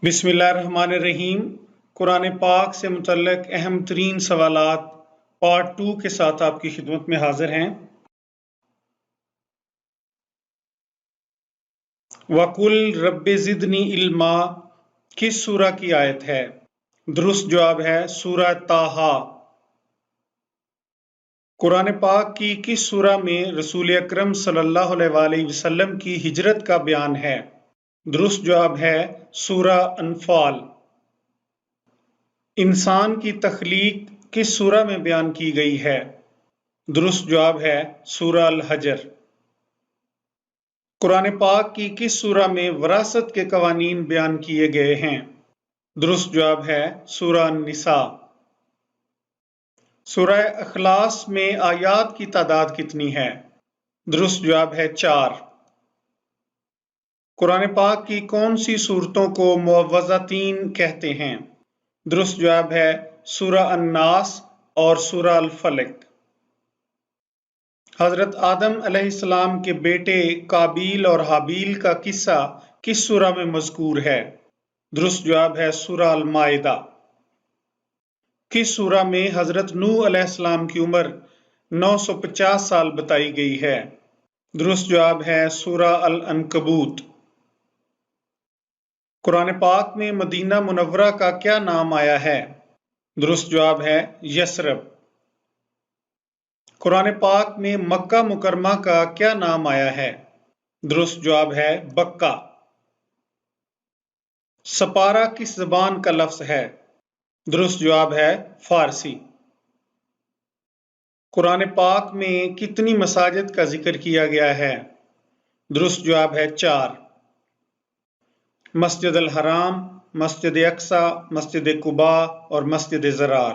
بسم اللہ الرحمن الرحیم۔ قرآن پاک سے متعلق اہم ترین سوالات پارٹ 2 کے ساتھ آپ کی خدمت میں حاضر ہیں۔ وَقُلْ رَبِّ زِدْنِی عِلْمًا کس سورہ کی آیت ہے؟ درست جواب ہے سورہ طٰہٰ۔ قرآن پاک کی کس سورہ میں رسول اکرم صلی اللہ علیہ وآلہ وسلم کی ہجرت کا بیان ہے؟ درست جواب ہے سورہ انفال۔ انسان کی تخلیق کس سورہ میں بیان کی گئی ہے؟ درست جواب ہے سورہ الحجر۔ قرآن پاک کی کس سورہ میں وراثت کے قوانین بیان کیے گئے ہیں؟ درست جواب ہے سورہ النساء۔ سورہ اخلاص میں آیات کی تعداد کتنی ہے؟ درست جواب ہے 4۔ قرآن پاک کی کون سی صورتوں کو معوذتین کہتے ہیں؟ درست جواب ہے سورہ الناس اور سورہ الفلق۔ حضرت آدم علیہ السلام کے بیٹے قابیل اور حابیل کا قصہ کس سورہ میں مذکور ہے؟ درست جواب ہے سورہ المائدہ۔ کس سورہ میں حضرت نوح علیہ السلام کی عمر 950 سال بتائی گئی ہے؟ درست جواب ہے سورہ العنکبوت۔ قرآن پاک میں مدینہ منورہ کا کیا نام آیا ہے؟ درست جواب ہے یثرب۔ قرآن پاک میں مکہ مکرمہ کا کیا نام آیا ہے؟ درست جواب ہے بکہ۔ سپارہ کس زبان کا لفظ ہے؟ درست جواب ہے فارسی۔ قرآن پاک میں کتنی مساجد کا ذکر کیا گیا ہے؟ درست جواب ہے 4۔ مسجد الحرام، مسجد اقصیٰ، مسجد قباء اور مسجد ضرار۔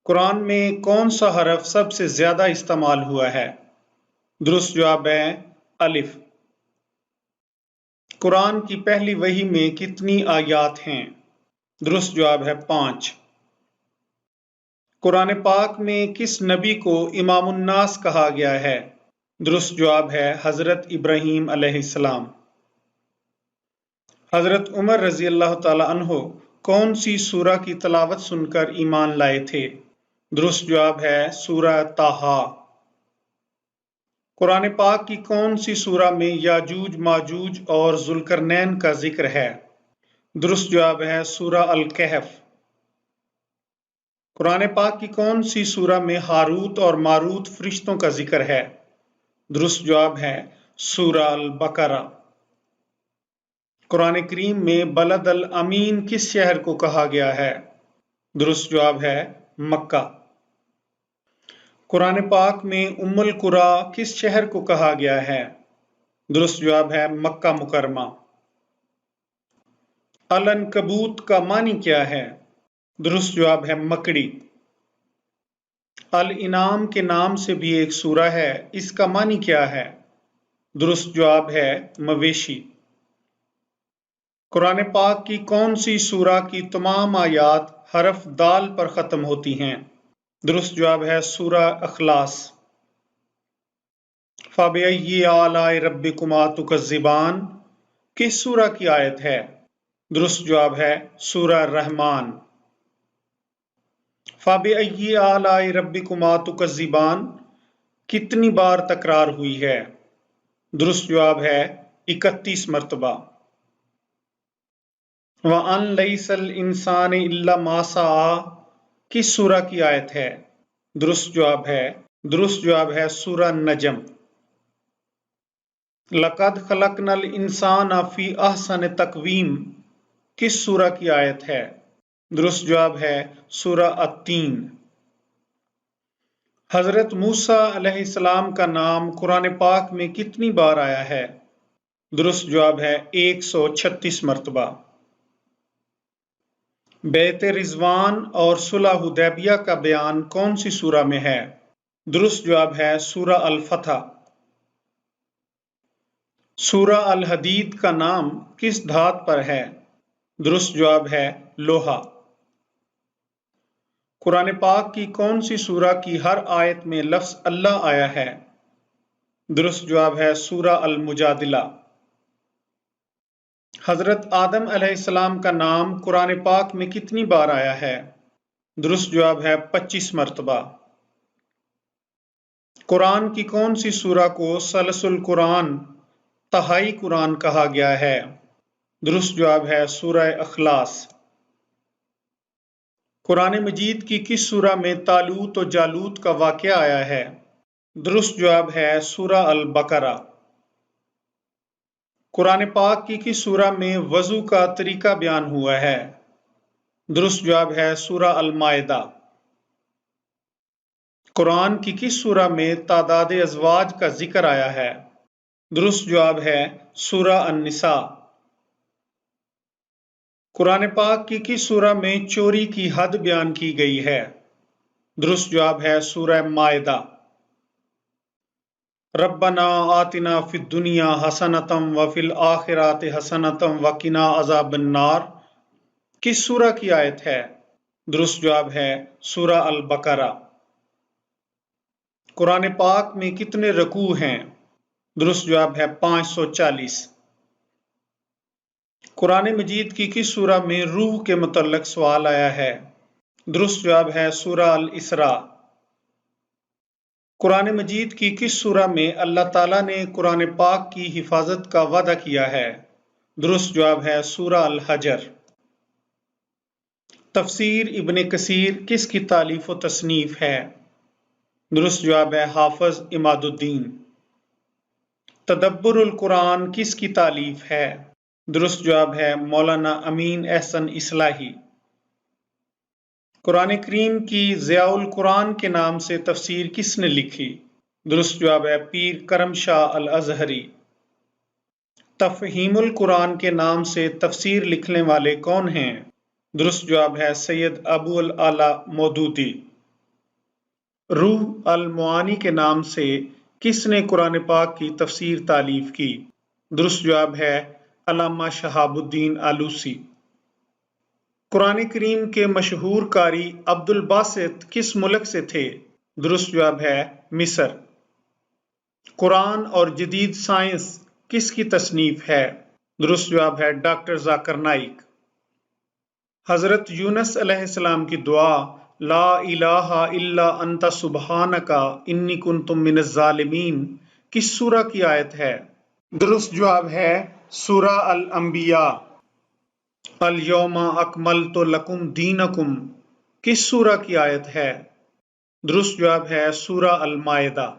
قرآن میں کون سا حرف سب سے زیادہ استعمال ہوا ہے؟ درست جواب ہے الف۔ قرآن کی پہلی وحی میں کتنی آیات ہیں؟ درست جواب ہے 5۔ قرآن پاک میں کس نبی کو امام الناس کہا گیا ہے؟ درست جواب ہے حضرت ابراہیم علیہ السلام۔ حضرت عمر رضی اللہ تعالی عنہ کون سی سورہ کی تلاوت سن کر ایمان لائے تھے؟ درست جواب ہے سورہ طٰہٰ۔ قرآن پاک کی کون سی سورہ میں یاجوج ماجوج اور ذوالقرنین کا ذکر ہے؟ درست جواب ہے سورہ الکہف۔ قرآن پاک کی کون سی سورہ میں ہاروت اور ماروت فرشتوں کا ذکر ہے؟ درست جواب ہے سورہ البقرہ۔ قرآن کریم میں بلد الامین کس شہر کو کہا گیا ہے؟ درست جواب ہے مکہ۔ قرآن پاک میں ام القریٰ کس شہر کو کہا گیا ہے؟ درست جواب ہے مکہ مکرمہ۔ العنکبوت کا معنی کیا ہے؟ درست جواب ہے مکڑی۔ الانعام کے نام سے بھی ایک سورہ ہے، اس کا معنی کیا ہے؟ درست جواب ہے مویشی۔ قرآن پاک کی کون سی سورہ کی تمام آیات حرف دال پر ختم ہوتی ہیں؟ درست جواب ہے سورہ اخلاص۔ فَبِأَيِّ آلَاءِ رَبِّكُمَا تُكَذِّبَانِ کس سورہ کی آیت ہے؟ درست جواب ہے سورہ الرحمن۔ فَبِأَيِّ آلَاءِ رَبِّكُمَا تُكَذِّبَانِ کتنی بار تکرار ہوئی ہے؟ درست جواب ہے 31 مرتبہ۔ وَأَن لَيْسَ الْإِنسَانِ إِلَّا مَا سَعَىٰ کس سورہ کی آیت ہے؟ درست جواب ہے سورہ النجم۔ لَقَدْ خَلَقْنَا الْإِنسَانَ فِي أَحْسَنِ تَقْوِيمٍ کس سورہ کی آیت ہے؟ درست جواب ہے سورہ التین۔ حضرت موسیٰ علیہ السلام کا نام قرآن پاک میں کتنی بار آیا ہے؟ درست جواب ہے 136 مرتبہ۔ بیعت رضوان اور صلح حدیبیہ کا بیان کون سی سورہ میں ہے؟ درست جواب ہے سورہ الفتح۔ سورہ الحدید کا نام کس دھات پر ہے؟ درست جواب ہے لوہا۔ قرآن پاک کی کون سی سورہ کی ہر آیت میں لفظ اللہ آیا ہے؟ درست جواب ہے سورہ المجادلہ۔ حضرت آدم علیہ السلام کا نام قرآن پاک میں کتنی بار آیا ہے؟ درست جواب ہے 25 مرتبہ۔ قرآن کی کون سی سورہ کو ثلث القرآن تہائی قرآن کہا گیا ہے؟ درست جواب ہے سورہ اخلاص۔ قرآن مجید کی کس سورہ میں طالوت و جالوت کا واقعہ آیا ہے؟ درست جواب ہے سورہ البقرہ۔ قرآن پاک کی کس سورہ میں وضو کا طریقہ بیان ہوا ہے؟ درست جواب ہے سورہ المائدہ۔ قرآن کی کس سورہ میں تعداد ازواج کا ذکر آیا ہے؟ درست جواب ہے سورہ النساء۔ قرآن پاک کی کس سورہ میں چوری کی حد بیان کی گئی ہے؟ درست جواب ہے سورہ مائدہ۔ ربنا آتنا فی الدنیا حسنۃ وفی الآخرۃ حسنۃ وقنا عذاب النار کس سورہ کی آیت ہے؟ درست جواب ہے سورہ البقرہ۔ قرآن پاک میں کتنے رکوع ہیں؟ درست جواب ہے 540۔ قرآن مجید کی کس سورہ میں روح کے متعلق سوال آیا ہے؟ درست جواب ہے سورہ الاسراء۔ قرآن مجید کی کس سورہ میں اللہ تعالیٰ نے قرآن پاک کی حفاظت کا وعدہ کیا ہے؟ درست جواب ہے سورہ الحجر۔ تفسیر ابن کثیر کس کی تالیف و تصنیف ہے؟ درست جواب ہے حافظ عماد الدین۔ تدبر القرآن کس کی تالیف ہے؟ درست جواب ہے مولانا امین احسن اصلاحی۔ قرآن کریم کی ضیاء القرآن کے نام سے تفسیر کس نے لکھی؟ درست جواب ہے پیر کرم شاہ الازہری۔ تفہیم القرآن کے نام سے تفسیر لکھنے والے کون ہیں؟ درست جواب ہے سید ابو الاعلی مودودی۔ روح المعانی کے نام سے کس نے قرآن پاک کی تفسیر تالیف کی؟ درست جواب ہے علامہ شہاب الدین آلوسی۔ قرآن کریم کے مشہور قاری عبد الباسط کس ملک سے تھے؟ درست جواب ہے مصر۔ قرآن اور جدید سائنس کس کی تصنیف ہے؟ درست جواب ہے ڈاکٹر ذاکر نائک۔ حضرت یونس علیہ السلام کی دعا لا الہ الا انت سبحانک انی کنت من الظالمین کس سورہ کی آیت ہے؟ درست جواب ہے سورہ الانبیاء۔ الیوم اکملت لکم دینکم کس سورہ کی آیت ہے؟ درست جواب ہے سورہ المائدہ۔